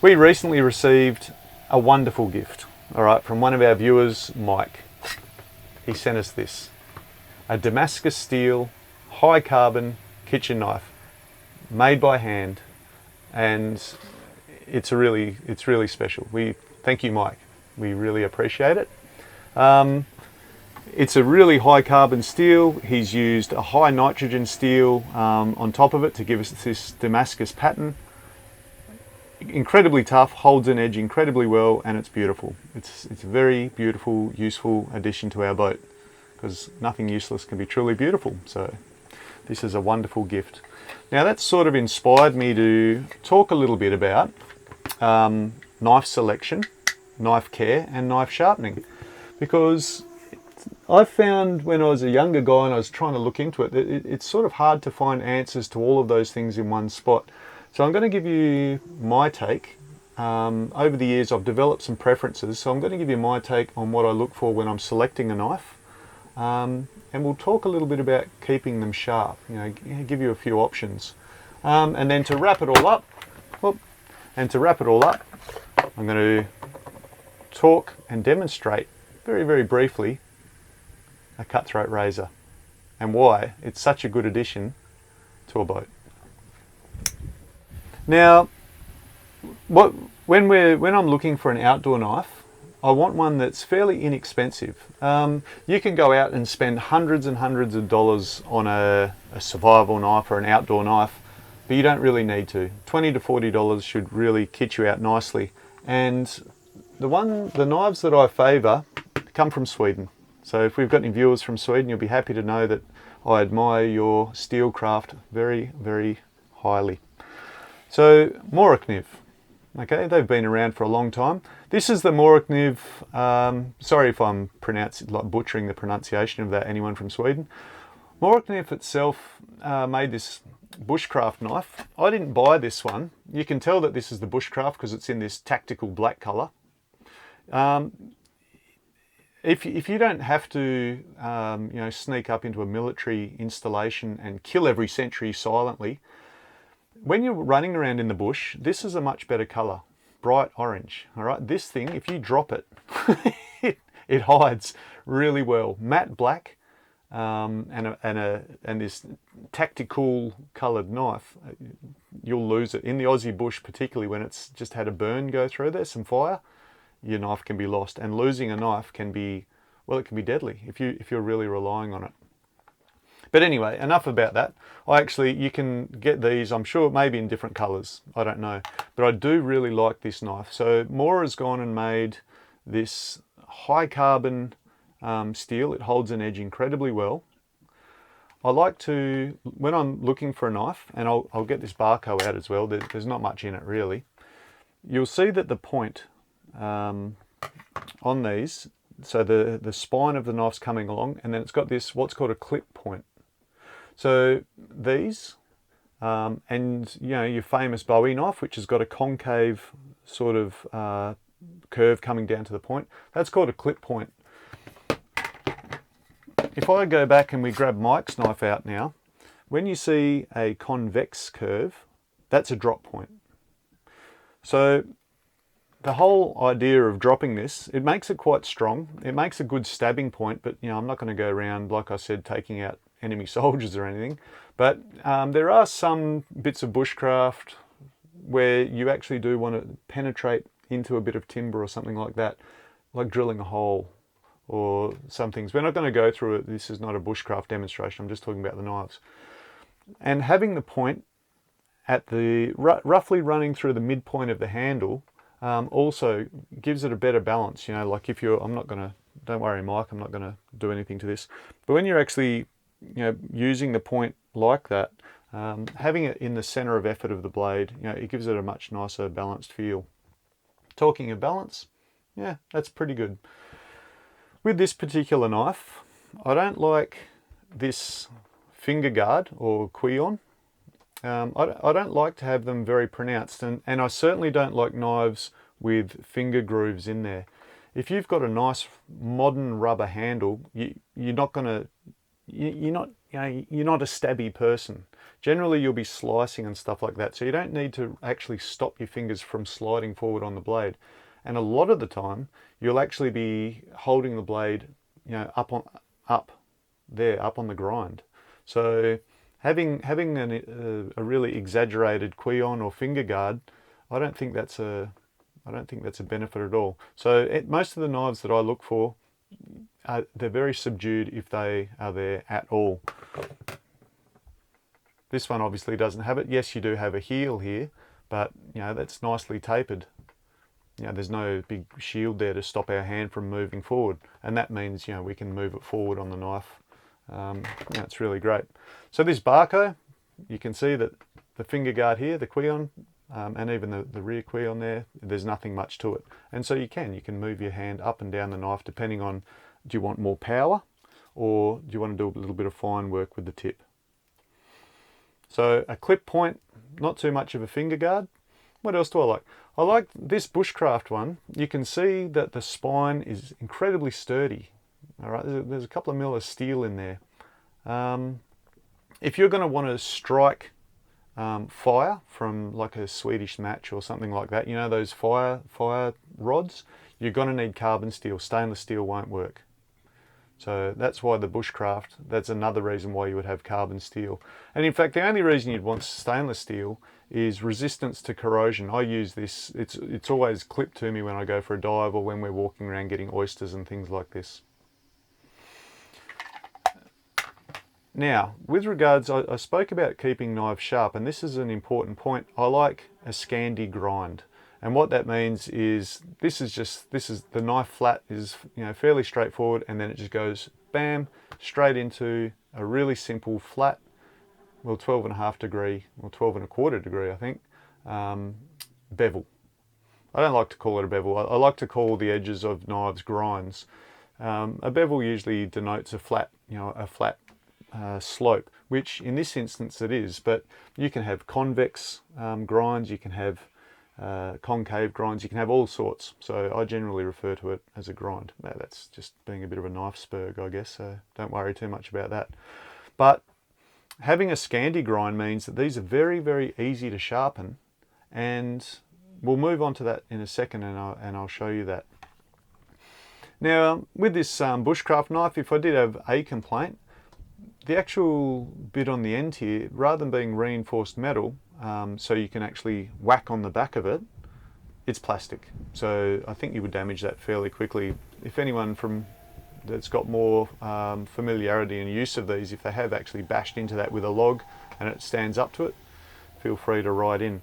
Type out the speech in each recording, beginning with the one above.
We recently received a wonderful gift, all right, from one of our viewers, Mike. He sent us this, a Damascus steel, high carbon kitchen knife, made by hand, and it's really special. We thank you, Mike. We really appreciate it. It's a really high carbon steel. He's used a high nitrogen steel on top of it to give us this Damascus pattern. Incredibly tough, holds an edge incredibly well, and it's beautiful. It's a very beautiful, useful addition to our boat, because nothing useless can be truly beautiful. So this is a wonderful gift. Now that's sort of inspired me to talk a little bit about knife selection, knife care, and knife sharpening, because I found when I was a younger guy and I was trying to look into it, it's sort of hard to find answers to all of those things in one spot. So I'm going to give you my take. Over the years I've developed some preferences, so I'm going to give you my take on what I look for when I'm selecting a knife. And we'll talk a little bit about keeping them sharp, you know, give you a few options. And then to wrap it all up, I'm going to talk and demonstrate very, very briefly a cutthroat razor and why it's such a good addition to a boat. Now, when I'm looking for an outdoor knife, I want one that's fairly inexpensive. You can go out and spend hundreds and hundreds of dollars on a survival knife or an outdoor knife, but you don't really need to. $20 to $40 should really kit you out nicely. And the knives that I favour come from Sweden. So if we've got any viewers from Sweden, you'll be happy to know that I admire your steel craft very, very highly. So Morakniv, okay, they've been around for a long time. This is the Morakniv, sorry if I'm butchering the pronunciation of that, anyone from Sweden. Morakniv itself made this bushcraft knife. I didn't buy this one. You can tell that this is the bushcraft because it's in this tactical black colour. If you don't have to sneak up into a military installation and kill every sentry silently, when you're running around in the bush, this is a much better colour, bright orange. All right, this thing, if you drop it, it hides really well. Matte black and this tactical coloured knife, you'll lose it in the Aussie bush, particularly when it's just had a burn go through there, some fire. Your knife can be lost, and losing a knife can be, well, it can be deadly if you're really relying on it. But anyway, enough about that. You can get these, I'm sure, maybe in different colours, I don't know. But I do really like this knife. So Mora has gone and made this high carbon steel. It holds an edge incredibly well. I like to, when I'm looking for a knife, and I'll get this Barco out as well, there's not much in it really. You'll see that the point on these, so the spine of the knife's coming along, and then it's got this, what's called a clip point. So these, and your famous Bowie knife, which has got a concave sort of curve coming down to the point, that's called a clip point. If I go back and we grab Mike's knife out now, when you see a convex curve, that's a drop point. So the whole idea of dropping this, it makes it quite strong. It makes a good stabbing point, but I'm not going to go around, like I said, taking out enemy soldiers or anything. But there are some bits of bushcraft where you actually do want to penetrate into a bit of timber or something like that, like drilling a hole or some things. We're not going to go through it. This is not a bushcraft demonstration. I'm just talking about the knives. And having the point at the roughly running through the midpoint of the handle also gives it a better balance. Like if you're, don't worry, Mike, I'm not going to do anything to this. But when you're actually using the point like that, having it in the center of effort of the blade, it gives it a much nicer balanced feel. Talking of balance, yeah, that's pretty good. With this particular knife, I don't like this finger guard or quillon. I don't like to have them very pronounced, and I certainly don't like knives with finger grooves in there. If you've got a nice modern rubber handle, you're not you know, you're not a stabby person. Generally you'll be slicing and stuff like that, so you don't need to actually stop your fingers from sliding forward on the blade. And a lot of the time you'll actually be holding the blade, you know, up on the grind. So having a really exaggerated quillon or finger guard, I don't think that's a benefit at all. So most of the knives that I look for, they're very subdued if they are there at all. This one obviously doesn't have it. Yes, you do have a heel here, but you know, that's nicely tapered. You know, there's no big shield there to stop our hand from moving forward, and that means, you know, we can move it forward on the knife. You know, it's really great. So this Barco, you can see that the finger guard here, the quillon, and even the rear quillon there, there's nothing much to it. And so you can move your hand up and down the knife depending on, do you want more power or do you want to do a little bit of fine work with the tip. So a clip point, not too much of a finger guard. What else do I like? I like this Bushcraft one. You can see that the spine is incredibly sturdy. All right, there's a couple of mil of steel in there. If you're going to want to strike fire from like a Swedish match or something like that, you know, those fire rods, you're going to need carbon steel. Stainless steel won't work. So that's why the Bushcraft, that's another reason why you would have carbon steel. And in fact, the only reason you'd want stainless steel is resistance to corrosion. I use this, it's always clipped to me when I go for a dive or when we're walking around getting oysters and things like this. Now, with regards, I spoke about keeping knives sharp, and this is an important point. I like a Scandi grind. And what that means is, this is the knife flat is, you know, fairly straightforward, and then it just goes bam, straight into a really simple flat, well, 12.5 degree, or 12.25 degree, I think, bevel. I don't like to call it a bevel. I like to call the edges of knives grinds. A bevel usually denotes a flat, you know, a flat slope, which in this instance it is, but you can have convex grinds, you can have concave grinds, you can have all sorts. So I generally refer to it as a grind. Now, that's just being a bit of a knife spurg, I guess, so don't worry too much about that. But having a Scandi grind means that these are very, very easy to sharpen, and we'll move on to that in a second, and I'll show you that. Now, with this Bushcraft knife, if I did have a complaint, the actual bit on the end here, rather than being reinforced metal, so you can actually whack on the back of it, it's plastic. So I think you would damage that fairly quickly. If anyone that's got more familiarity and use of these, if they have actually bashed into that with a log and it stands up to it, feel free to write in.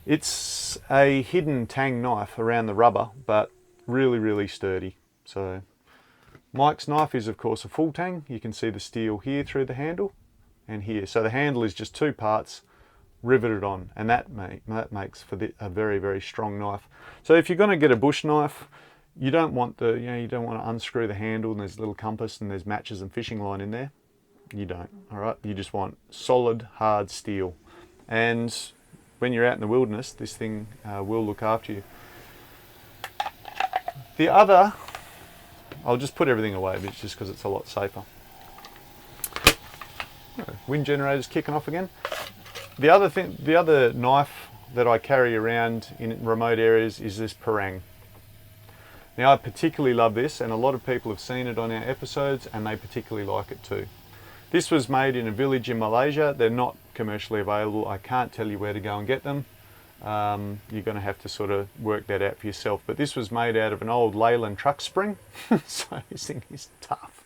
It's a hidden tang knife around the rubber, but really, really sturdy. So Mike's knife is of course a full tang. You can see the steel here through the handle and here. So the handle is just two parts riveted on, and that makes for a very, very strong knife. So if you're going to get a bush knife, you don't want you don't want to unscrew the handle and there's a little compass and there's matches and fishing line in there. You don't, all right? You just want solid, hard steel. And when you're out in the wilderness, this thing will look after you. The other, I'll just put everything away, but it's just because it's a lot safer. Wind generator's kicking off again. The other knife that I carry around in remote areas is this parang. Now I particularly love this, and a lot of people have seen it on our episodes and they particularly like it too. This was made in a village in Malaysia. They're not commercially available. I can't tell you where to go and get them. You're going to have to sort of work that out for yourself. But this was made out of an old Leyland truck spring. So this thing is tough.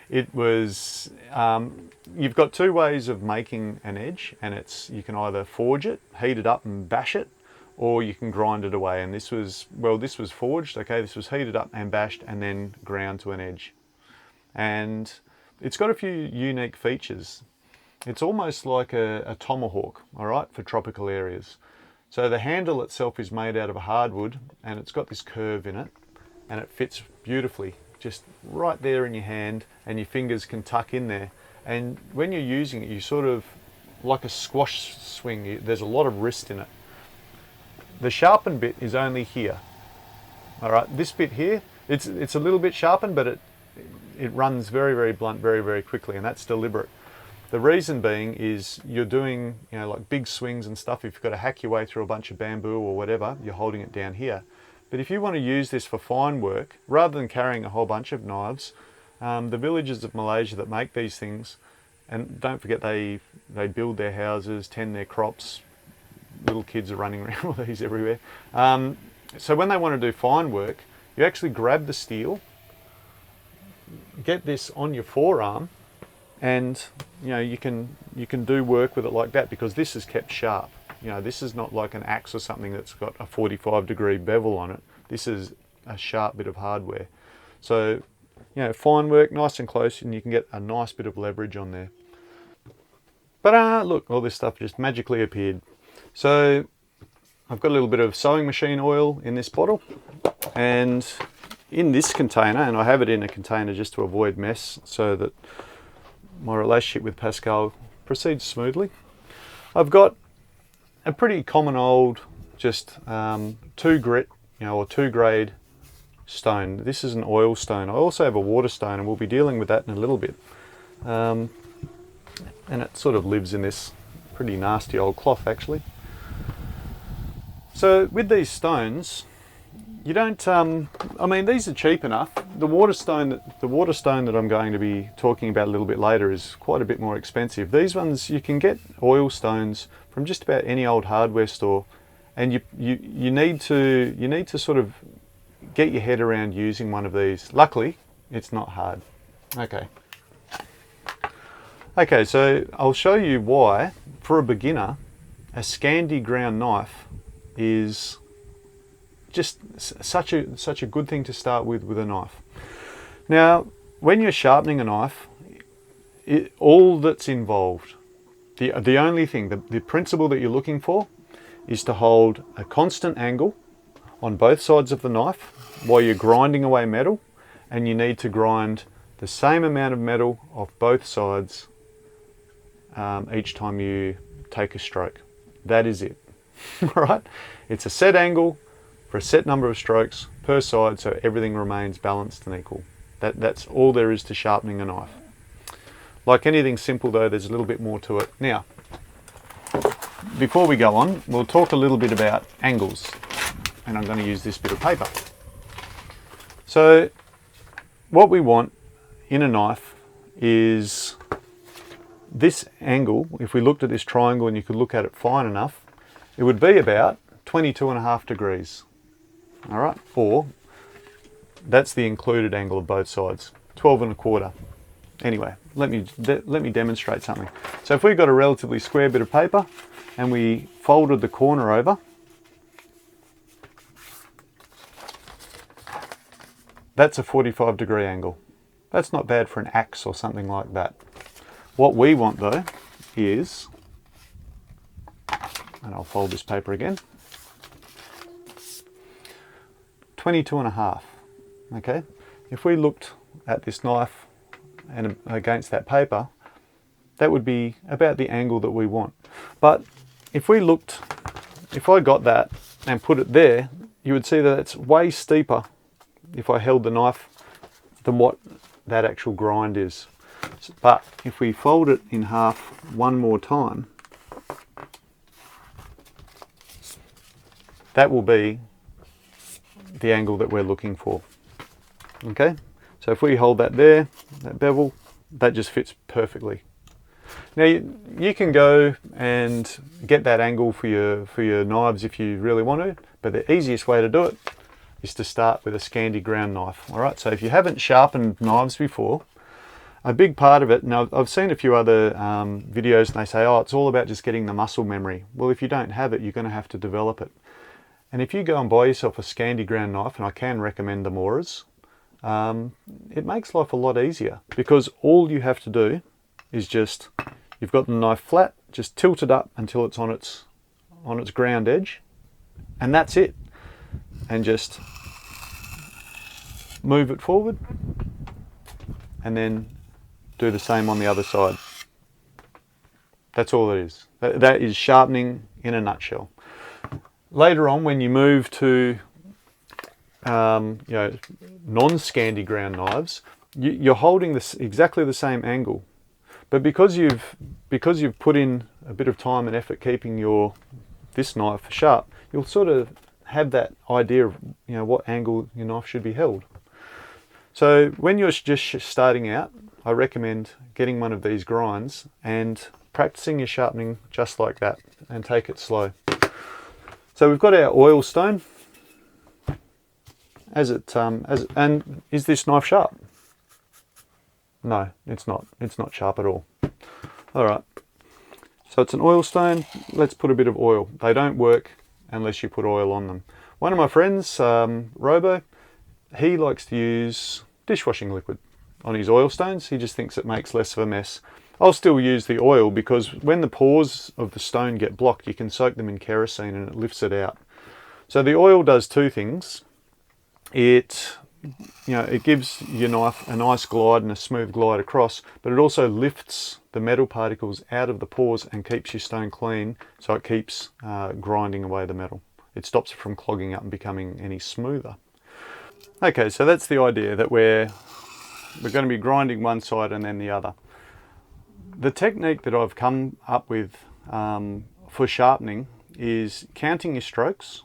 It was, you've got two ways of making an edge, and you can either forge it, heat it up and bash it, or you can grind it away. And this was forged, okay, this was heated up and bashed and then ground to an edge. And it's got a few unique features. It's almost like a tomahawk, all right, for tropical areas. So the handle itself is made out of a hardwood, and it's got this curve in it, and it fits beautifully, just right there in your hand, and your fingers can tuck in there. And when you're using it, you sort of, like a squash swing, there's a lot of wrist in it. The sharpened bit is only here. All right, this bit here, it's a little bit sharpened, but it runs very, very blunt very, very quickly, and that's deliberate. The reason being is you're doing, you know, like big swings and stuff. If you've got to hack your way through a bunch of bamboo or whatever, you're holding it down here. But if you want to use this for fine work, rather than carrying a whole bunch of knives, the villages of Malaysia that make these things, and don't forget they build their houses, tend their crops, little kids are running around with these everywhere. So when they want to do fine work, you actually grab the steel, get this on your forearm, and you know you can do work with it like that, because this is kept sharp. You know, this is not like an axe or something that's got a 45-degree bevel on it. This is a sharp bit of hardware. So, you know, fine work, nice and close, and you can get a nice bit of leverage on there. But look, all this stuff just magically appeared. So I've got a little bit of sewing machine oil in this bottle, and in this container, and I have it in a container just to avoid mess so that my relationship with Pascal proceeds smoothly. I've got a pretty common old, just 2 grit, you know, or 2 grade stone. This is an oil stone. I also have a water stone, and we'll be dealing with that in a little bit. And it sort of lives in this pretty nasty old cloth, actually. So with these stones, you don't, I mean, these are cheap enough. The water stone that I'm going to be talking about a little bit later is quite a bit more expensive. These ones, you can get oil stones from just about any old hardware store, and you need to sort of get your head around using one of these. Luckily, it's not hard. Okay, so I'll show you why, for a beginner, a Scandi ground knife is just such a good thing to start with a knife. Now, when you're sharpening a knife, all that's involved, the only thing, the principle that you're looking for is to hold a constant angle on both sides of the knife while you're grinding away metal, and you need to grind the same amount of metal off both sides each time you take a stroke. That is it. Right? It's a set angle for a set number of strokes per side, so everything remains balanced and equal. That's all there is to sharpening a knife. Like anything simple though, there's a little bit more to it. Now, before we go on, we'll talk a little bit about angles, and I'm going to use this bit of paper. So what we want in a knife is this angle. If we looked at this triangle and you could look at it fine enough, it would be about 22.5 degrees. All right, or that's the included angle of both sides, 12.25. Anyway, let me demonstrate something. So if we've got a relatively square bit of paper and we folded the corner over, that's a 45-degree angle. That's not bad for an axe or something like that. What we want though is, and I'll fold this paper again, 22.5. Okay, if we looked at this knife and against that paper, that would be about the angle that we want. But if I got that and put it there, you would see that it's way steeper if I held the knife than what that actual grind is. But if we fold it in half one more time, that will be the angle that we're looking for. Okay, so if we hold that there, that bevel, that just fits perfectly. Now you can go and get that angle for your knives if you really want to, but the easiest way to do it is to start with a Scandi ground knife. All right, so if you haven't sharpened knives before, a big part of it, now I've seen a few other videos and they say, oh, it's all about just getting the muscle memory. Well, if you don't have it, you're going to have to develop it. And if you go and buy yourself a Scandi ground knife, and I can recommend the Moras, it makes life a lot easier, because all you have to do is just, you've got the knife flat, just tilt it up until it's on its ground edge, and that's it. And just move it forward, and then do the same on the other side. That's all it is. That is sharpening in a nutshell. Later on, when you move to non-Scandi ground knives, you're holding this exactly the same angle, but because you've put in a bit of time and effort keeping this knife sharp, you'll sort of have that idea of what angle your knife should be held. So when you're just starting out, I recommend getting one of these grinds and practicing your sharpening just like that, and take it slow. So we've got our oil stone. And is this knife sharp? No, it's not. It's not sharp at all. All right. So it's an oil stone. Let's put a bit of oil. They don't work unless you put oil on them. One of my friends, Robo, he likes to use dishwashing liquid on his oil stones. He just thinks it makes less of a mess. I'll still use the oil because when the pores of the stone get blocked, you can soak them in kerosene and it lifts it out. So the oil does two things. It gives your knife a nice glide and a smooth glide across, but it also lifts the metal particles out of the pores and keeps your stone clean, so it keeps grinding away the metal. It stops it from clogging up and becoming any smoother. Okay, so that's the idea, that we're going to be grinding one side and then the other. The technique that I've come up with for sharpening is counting your strokes,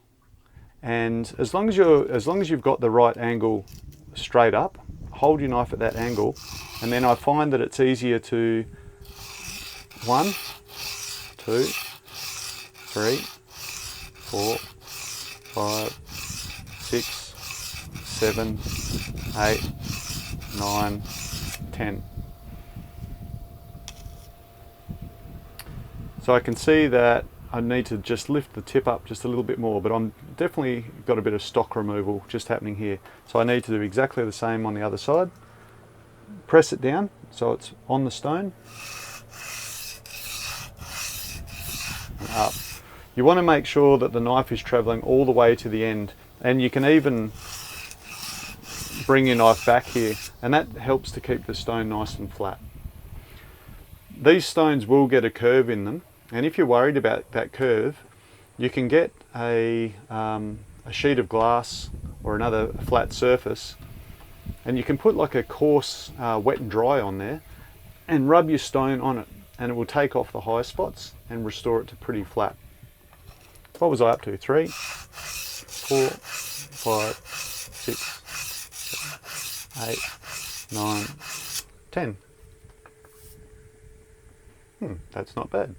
and as long as you've got the right angle straight up, hold your knife at that angle, and then I find that it's easier to 1, 2, 3, 4, 5, 6, 7, 8, 9, 10. So I can see that I need to just lift the tip up just a little bit more, but I'm definitely got a bit of stock removal just happening here. So I need to do exactly the same on the other side. Press it down so it's on the stone. And up. You want to make sure that the knife is traveling all the way to the end, and you can even bring your knife back here, and that helps to keep the stone nice and flat. These stones will get a curve in them, and if you're worried about that curve, you can get a sheet of glass or another flat surface, and you can put like a coarse wet and dry on there and rub your stone on it, and it will take off the high spots and restore it to pretty flat. What was I up to? 3, 4, 5, 6, 7, 8, 9, 10. That's not bad.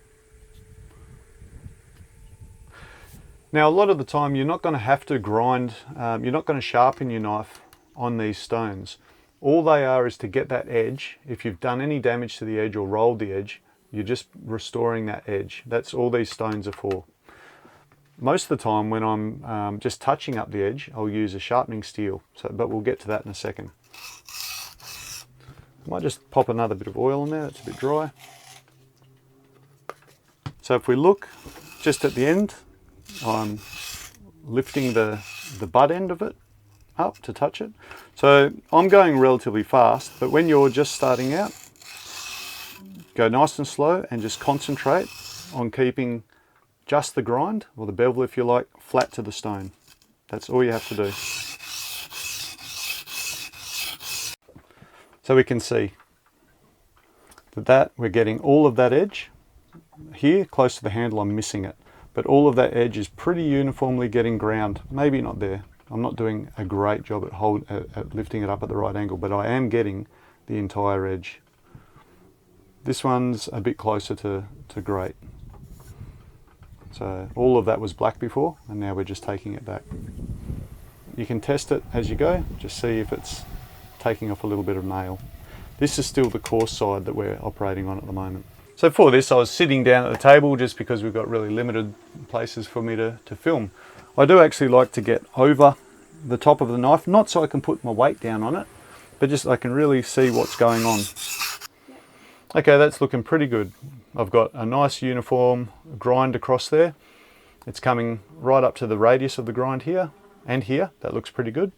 Now, a lot of the time you're not going to have to grind, you're not going to sharpen your knife on these stones. All they are is to get that edge. If you've done any damage to the edge or rolled the edge, you're just restoring that edge. That's all these stones are for. Most of the time when I'm just touching up the edge, I'll use a sharpening steel, but we'll get to that in a second. I might just pop another bit of oil in there, it's a bit dry. So if we look just at the end, I'm lifting the butt end of it up to touch it. So I'm going relatively fast, but when you're just starting out, go nice and slow and just concentrate on keeping just the grind, or the bevel if you like, flat to the stone. That's all you have to do. So we can see that we're getting all of that edge. Here, close to the handle, I'm missing it. But all of that edge is pretty uniformly getting ground. Maybe not there. I'm not doing a great job at lifting it up at the right angle, but I am getting the entire edge. This one's a bit closer to great. So all of that was black before, and now we're just taking it back. You can test it as you go, just see if it's taking off a little bit of nail. This is still the coarse side that we're operating on at the moment. So for this, I was sitting down at the table just because we've got really limited places for me to film. I do actually like to get over the top of the knife, not so I can put my weight down on it, but just I can really see what's going on. Okay, that's looking pretty good. I've got a nice uniform grind across there. It's coming right up to the radius of the grind here and here. That looks pretty good.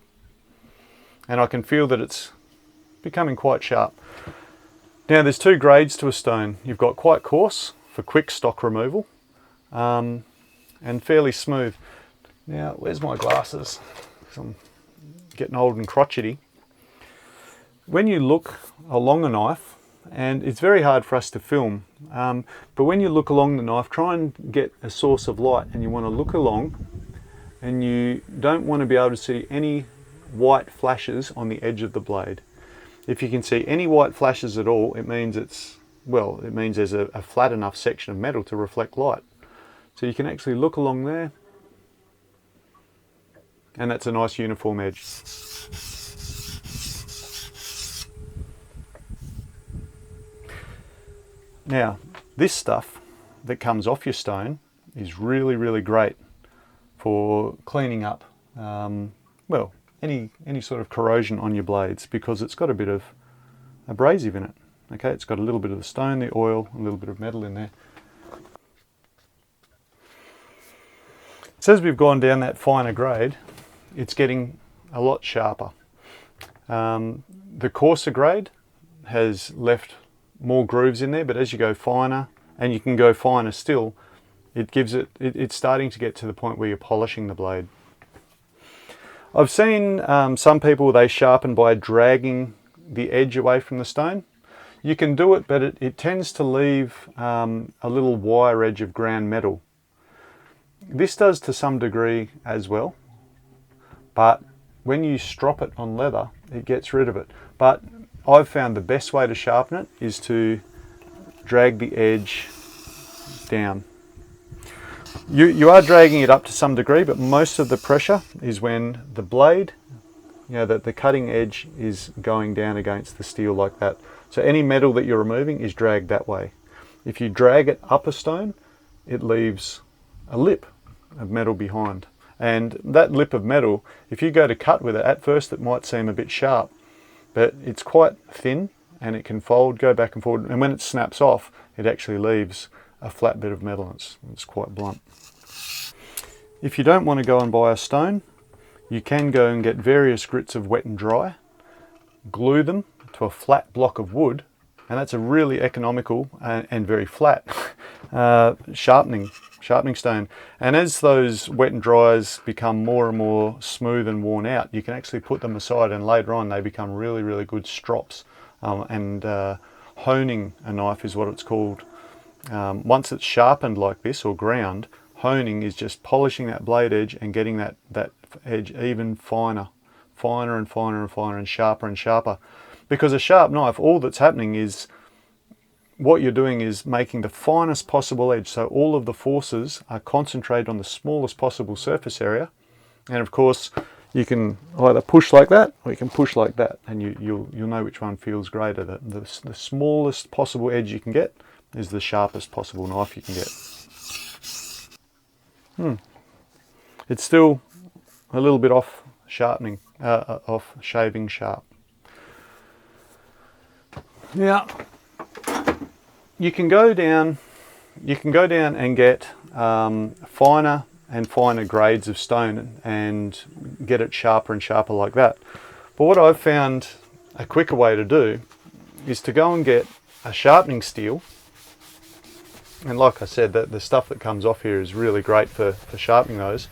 And I can feel that it's becoming quite sharp. Now there's two grades to a stone. You've got quite coarse for quick stock removal and fairly smooth. Now where's my glasses? I'm getting old and crotchety. when you look along a knife, and it's very hard for us to film, but when you look along the knife, try and get a source of light, and you want to look along, and you don't want to be able to see any white flashes on the edge of the blade. If you can see any white flashes at all, it means it means there's a flat enough section of metal to reflect light. So you can actually look along there, and that's a nice uniform edge. Now, this stuff that comes off your stone is really, really great for cleaning up, well, any sort of corrosion on your blades, because it's got a bit of abrasive in it. Okay, it's got a little bit of the stone, the oil, a little bit of metal in there. So as we've gone down that finer grade, it's getting a lot sharper. The coarser grade has left more grooves in there, but as you go finer, and you can go finer still, it's starting to get to the point where you're polishing the blade. I've seen some people, they sharpen by dragging the edge away from the stone. You can do it, but it tends to leave a little wire edge of ground metal. This does to some degree as well, but when you strop it on leather, it gets rid of it. But I've found the best way to sharpen it is to drag the edge down. You are dragging it up to some degree, but most of the pressure is when the blade, the cutting edge is going down against the steel like that. So any metal that you're removing is dragged that way. If you drag it up a stone, it leaves a lip of metal behind. And that lip of metal, if you go to cut with it, at first it might seem a bit sharp, but it's quite thin and it can fold, go back and forward, and when it snaps off, it actually leaves a flat bit of metal. It's quite blunt. If you don't want to go and buy a stone, you can go and get various grits of wet and dry, glue them to a flat block of wood, and that's a really economical and very flat sharpening stone. And as those wet and dries become more and more smooth and worn out, you can actually put them aside, and later on they become really, really good strops. Honing a knife is what it's called. Once it's sharpened like this or ground, honing is just polishing that blade edge and getting that edge even finer and finer and finer and sharper. Because a sharp knife, all that's happening is, what you're doing is making the finest possible edge, so all of the forces are concentrated on the smallest possible surface area. And of course, you can either push like that or you can push like that, and you'll know which one feels greater. The smallest possible edge you can get is the sharpest possible knife you can get. It's still a little bit off sharpening, off shaving sharp. Now, you can go down and get finer and finer grades of stone and get it sharper and sharper like that. But what I've found a quicker way to do is to go and get a sharpening steel. And like I said, the stuff that comes off here is really great for sharpening those.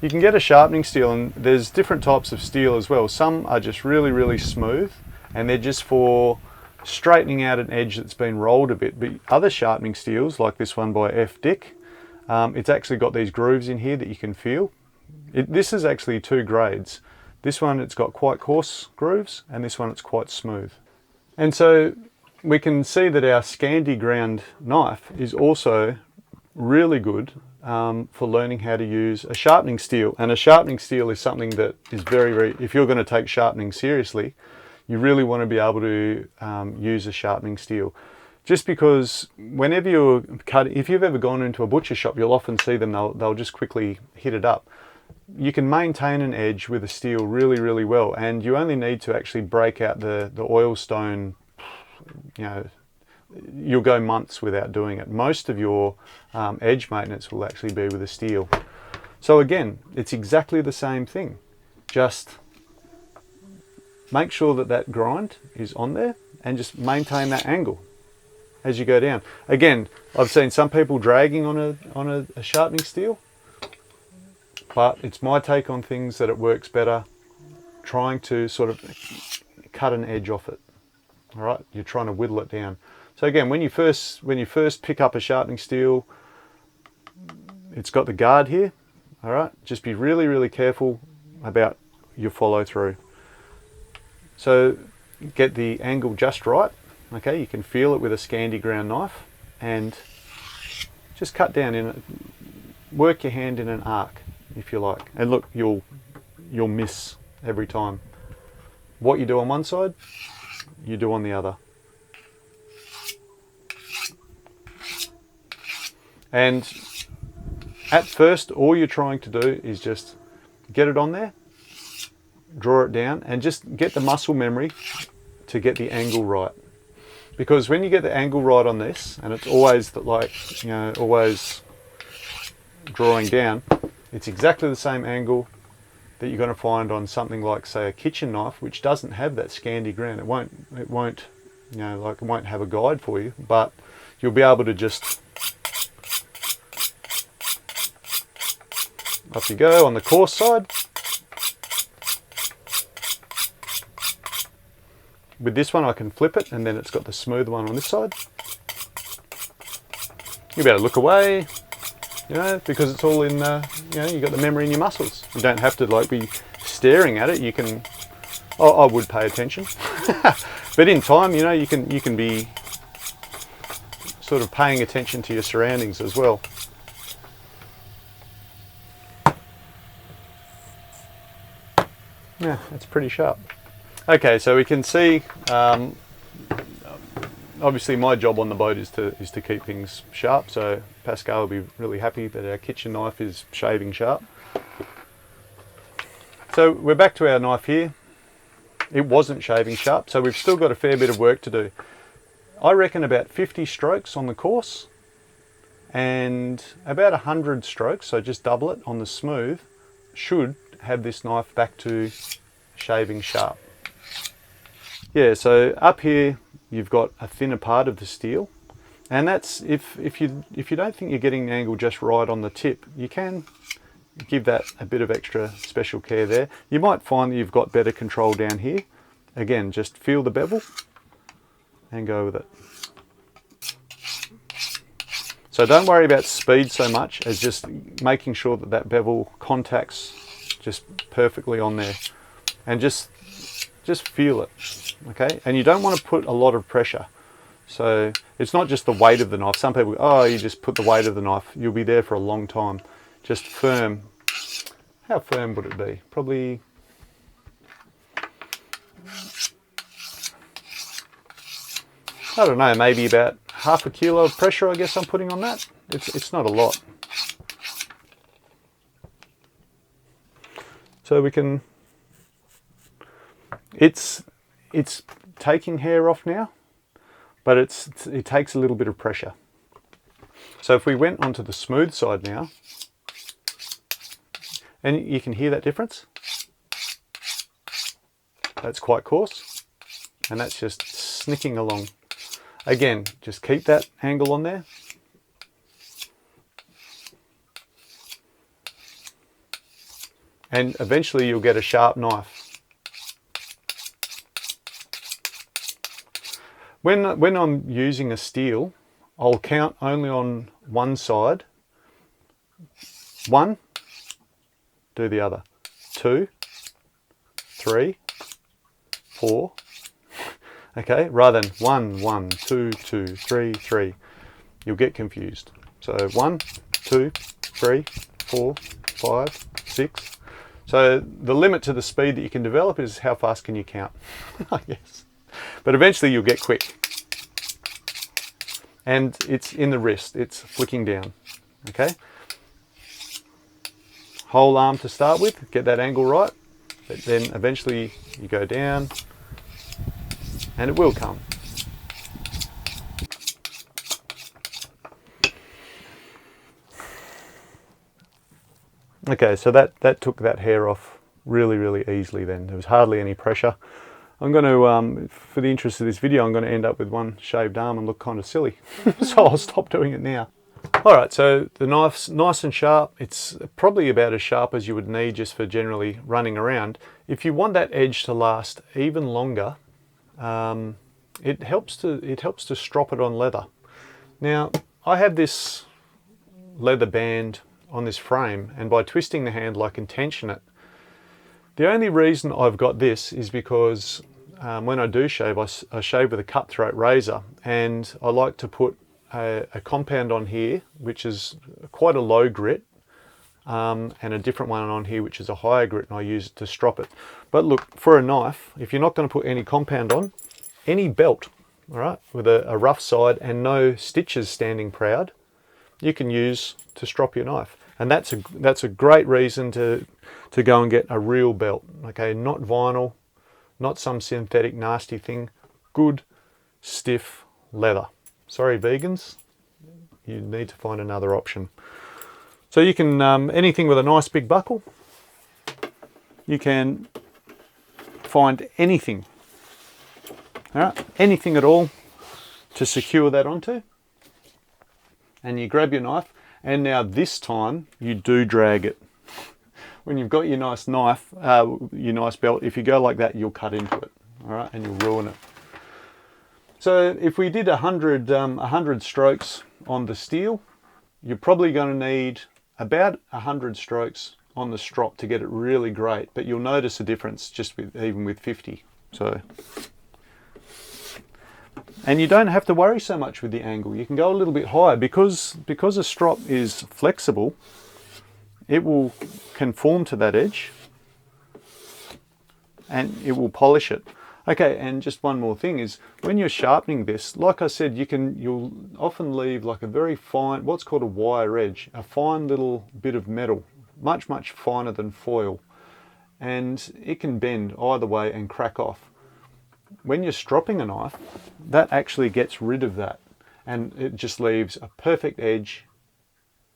You can get a sharpening steel, and there's different types of steel as well. Some are just really, really smooth, and they're just for straightening out an edge that's been rolled a bit. But other sharpening steels, like this one by F. Dick, it's actually got these grooves in here that you can feel. This is actually two grades. This one, it's got quite coarse grooves, and this one, it's quite smooth. And so we can see that our Scandi ground knife is also really good for learning how to use a sharpening steel. And a sharpening steel is something that is very, very, if you're going to take sharpening seriously, you really want to be able to use a sharpening steel. Just because whenever you're cutting, if you've ever gone into a butcher shop, you'll often see them, they'll just quickly hit it up. You can maintain an edge with a steel really, really well, and you only need to actually break out the oil stone. You'll go months without doing it. Most of your edge maintenance will actually be with a steel. So again, it's exactly the same thing. Just make sure that grind is on there and just maintain that angle as you go down. Again, I've seen some people dragging on a sharpening steel, but it's my take on things that it works better trying to sort of cut an edge off it. All right, you're trying to whittle it down. So again, when you first pick up a sharpening steel, it's got the guard here. All right, just be really, really careful about your follow through. So get the angle just right. Okay, you can feel it with a Scandi ground knife, and just cut down in it. Work your hand in an arc, if you like. And look, you'll miss every time. What you do on one side, you do on the other. And at first, all you're trying to do is just get it on there, draw it down, and just get the muscle memory to get the angle right. Because when you get the angle right on this, and it's always like, you know, always drawing down, it's exactly the same angle that you're going to find on something like, say, a kitchen knife, which doesn't have that Scandi ground. It won't, you know, like, it won't have a guide for you, but you'll be able to just, off you go on the coarse side. With this one I can flip it, and then it's got the smooth one on this side. You better look away, you know, because it's all in, you know, you've got the memory in your muscles. You don't have to like be staring at it. You can, oh, I would pay attention. But in time, you know, you can be sort of paying attention to your surroundings as well. Yeah, that's pretty sharp. Okay, so we can see, obviously my job on the boat is to keep things sharp, so Pascal will be really happy that our kitchen knife is shaving sharp. So we're back to our knife here. It wasn't shaving sharp, so we've still got a fair bit of work to do. I reckon about 50 strokes on the coarse and about 100 strokes, so just double it on the smooth, should have this knife back to shaving sharp. Yeah, so up here you've got a thinner part of the steel, and that's if you don't think you're getting the angle just right on the tip, you can give that a bit of extra special care there. You might find that you've got better control down here. Again, just feel the bevel and go with it. So don't worry about speed so much as just making sure that that bevel contacts just perfectly on there, and just feel it. Okay, and you don't want to put a lot of pressure. So it's not just the weight of the knife. Some people, oh, you just put the weight of the knife. You'll be there for a long time. Just firm. How firm would it be? Probably, I don't know, maybe about half a kilo of pressure, I guess I'm putting on that. It's not a lot. So we can, it's taking hair off now, but it takes a little bit of pressure. So if we went onto the smooth side now, and you can hear that difference. That's quite coarse, and that's just snicking along. Again, just keep that angle on there. And eventually you'll get a sharp knife. When I'm using a steel, I'll count only on one side. 1, do the other. 2, 3, 4. Okay, rather than 1, 1, 2, 2, 3, 3. You'll get confused. So 1, 2, 3, 4, 5, 6. So the limit to the speed that you can develop is how fast can you count, I guess. But eventually you'll get quick. And it's in the wrist, it's flicking down, okay? Whole arm to start with, get that angle right, but then eventually you go down, and it will come. Okay, so that took that hair off really, really easily then. There was hardly any pressure. I'm going to, for the interest of this video, I'm going to end up with one shaved arm and look kind of silly. So I'll stop doing it now. Alright, so the knife's nice and sharp. It's probably about as sharp as you would need just for generally running around. If you want that edge to last even longer, it helps to strop it on leather. Now I have this leather band on this frame, and by twisting the handle I can tension it. The only reason I've got this is because when I do shave, I shave with a cutthroat razor, and I like to put a compound on here which is quite a low grit, and a different one on here which is a higher grit, and I use it to strop it. But look, for a knife, if you're not going to put any compound on, any belt, all right, with a rough side and no stitches standing proud, you can use to strop your knife. And that's a great reason to go and get a real belt, okay? Not vinyl, not some synthetic nasty thing, good stiff leather. Sorry vegans, you need to find another option. So you can, anything with a nice big buckle, you can find anything, all right, anything at all to secure that onto. And you grab your knife, and now this time you do drag it. When you've got your nice knife, your nice belt, if you go like that, you'll cut into it, all right, and you'll ruin it. So if we did 100 strokes on the steel, you're probably going to need about 100 strokes on the strop to get it really great, but you'll notice a difference just even with 50. So, and you don't have to worry so much with the angle. You can go a little bit higher because a strop is flexible. It will conform to that edge and it will polish it. Okay, and just one more thing is when you're sharpening this, like I said, you'll often leave like a very fine, what's called a wire edge, a fine little bit of metal, much, much finer than foil. And it can bend either way and crack off. When you're stropping a knife, that actually gets rid of that. And it just leaves a perfect edge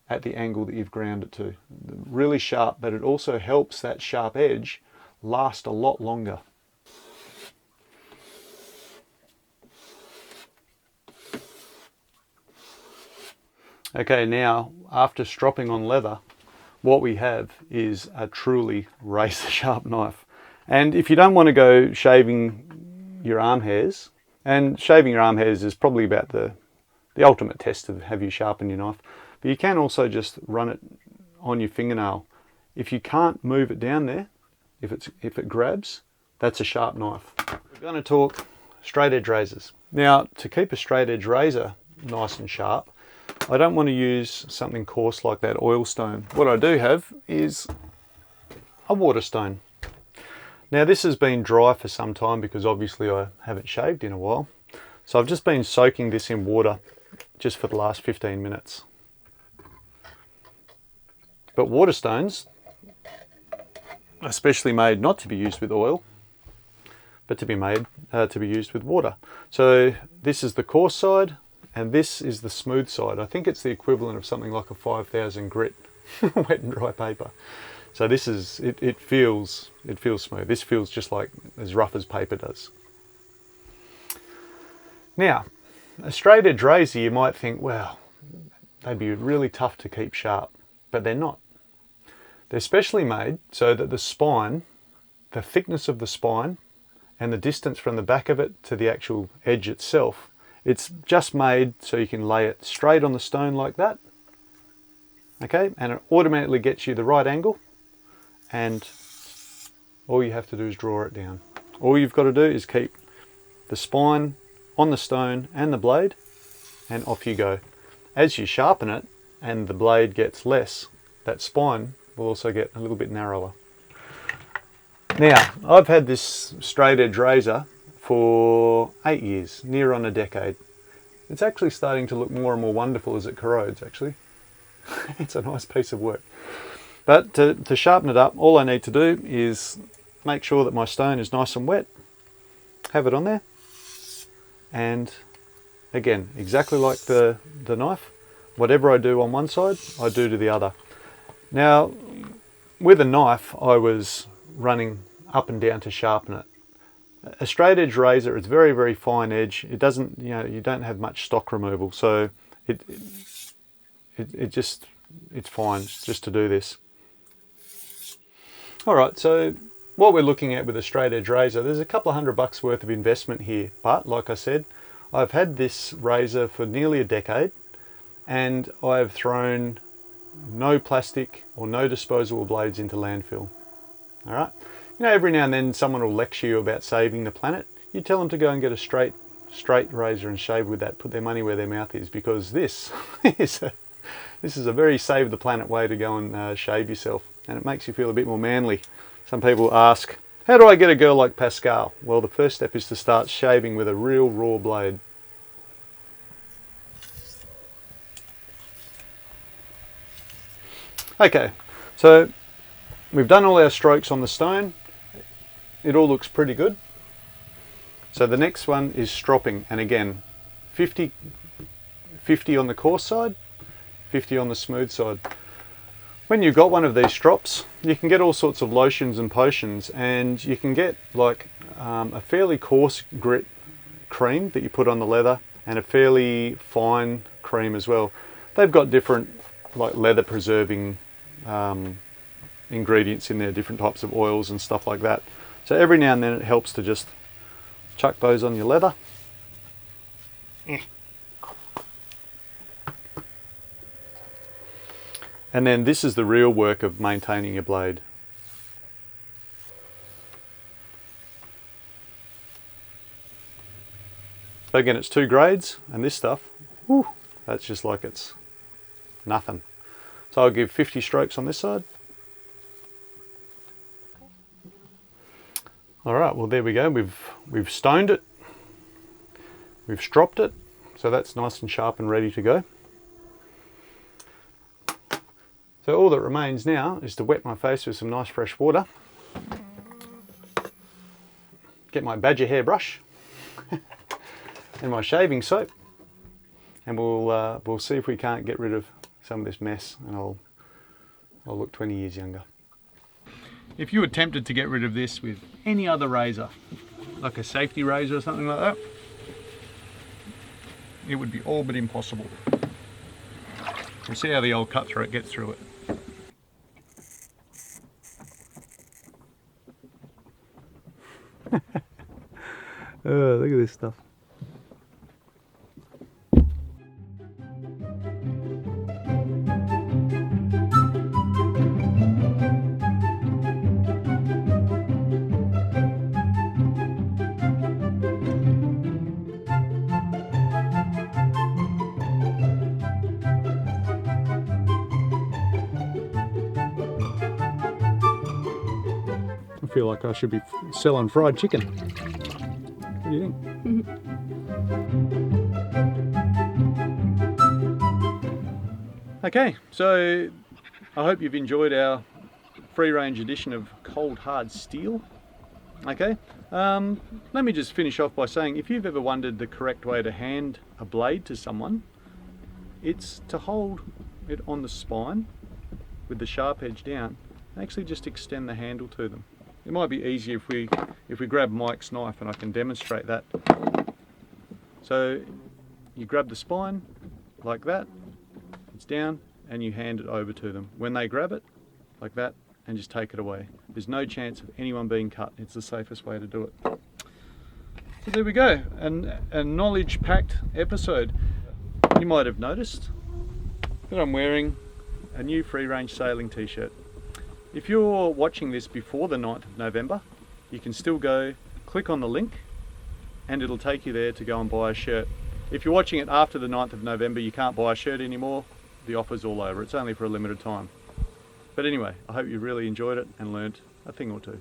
at the angle that you've ground it to. Really sharp, but it also helps that sharp edge last a lot longer. Okay, now after stropping on leather, what we have is a truly razor sharp knife. And if you don't want to go shaving your arm hairs, and shaving your arm hairs is probably about the ultimate test to have you sharpen your knife, but you can also just run it on your fingernail. If you can't move it down there, if it grabs, that's a sharp knife. We're going to talk straight edge razors. Now, to keep a straight edge razor nice and sharp, I don't want to use something coarse like that oil stone. What I do have is a water stone. Now this has been dry for some time because obviously I haven't shaved in a while. So I've just been soaking this in water just for the last 15 minutes. But water stones, especially made not to be used with oil, but to be used with water. So this is the coarse side, and this is the smooth side. I think it's the equivalent of something like a 5000 grit wet and dry paper. So this is, it feels smooth. This feels just like as rough as paper does. Now, a straight edge razor, you might think, well, they'd be really tough to keep sharp, but they're not. They're specially made so that the spine, the thickness of the spine, and the distance from the back of it to the actual edge itself, it's just made so you can lay it straight on the stone like that, okay, and it automatically gets you the right angle, and all you have to do is draw it down. All you've got to do is keep the spine on the stone and the blade, and off you go. As you sharpen it and the blade gets less, that spine will also get a little bit narrower. Now, I've had this straight edge razor for 8 years, near on a decade. It's actually starting to look more and more wonderful as it corrodes, actually. It's a nice piece of work. But to sharpen it up, all I need to do is make sure that my stone is nice and wet, have it on there, and again, exactly like the knife, whatever I do on one side, I do to the other. Now, with a knife, I was running up and down to sharpen it. A straight edge razor, it's very, very fine edge. It doesn't, you don't have much stock removal, so it's fine just to do this. All right, so what we're looking at with a straight edge razor, there's a couple of $100 worth of investment here, but like I said, I've had this razor for nearly a decade and I've thrown no plastic or no disposable blades into landfill. All right, you know, every now and then someone will lecture you about saving the planet. You tell them to go and get a straight razor and shave with that, put their money where their mouth is, because this is a very save the planet way to go and shave yourself, and it makes you feel a bit more manly. Some people ask, how do I get a girl like Pascal? Well, the first step is to start shaving with a real raw blade. Okay, so we've done all our strokes on the stone. It all looks pretty good. So the next one is stropping, and again, 50 on the coarse side, 50 on the smooth side. When you've got one of these strops, you can get all sorts of lotions and potions, and you can get like a fairly coarse grit cream that you put on the leather and a fairly fine cream as well. They've got different like leather preserving ingredients in there, different types of oils and stuff like that. So every now and then it helps to just chuck those on your leather. And then this is the real work of maintaining your blade. So again, it's 2 grades, and this stuff, whew, that's just like it's nothing. So I'll give 50 strokes on this side. All right, well there we go. We've stoned it, we've stropped it, so that's nice and sharp and ready to go. So all that remains now is to wet my face with some nice fresh water, get my badger hairbrush and my shaving soap, and we'll see if we can't get rid of some of this mess, and I'll look 20 years younger. If you were tempted to get rid of this with any other razor, like a safety razor or something like that, it would be all but impossible. We'll see how the old cutthroat gets through it. Oh, look at this stuff. I feel like I should be selling fried chicken. What do you think? Okay, so I hope you've enjoyed our free range edition of Cold Hard Steel. Okay, let me just finish off by saying, if you've ever wondered the correct way to hand a blade to someone, it's to hold it on the spine with the sharp edge down, and actually just extend the handle to them. It might be easier if we grab Mike's knife, and I can demonstrate that. So you grab the spine like that, it's down, and you hand it over to them. When they grab it, like that, and just take it away. There's no chance of anyone being cut. It's the safest way to do it. So there we go, a knowledge-packed episode. You might have noticed that I'm wearing a new free-range sailing t-shirt. If you're watching this before the 9th of November, you can still go click on the link and it'll take you there to go and buy a shirt. If you're watching it after the 9th of November, you can't buy a shirt anymore. The offer's all over. It's only for a limited time. But anyway, I hope you really enjoyed it and learnt a thing or two.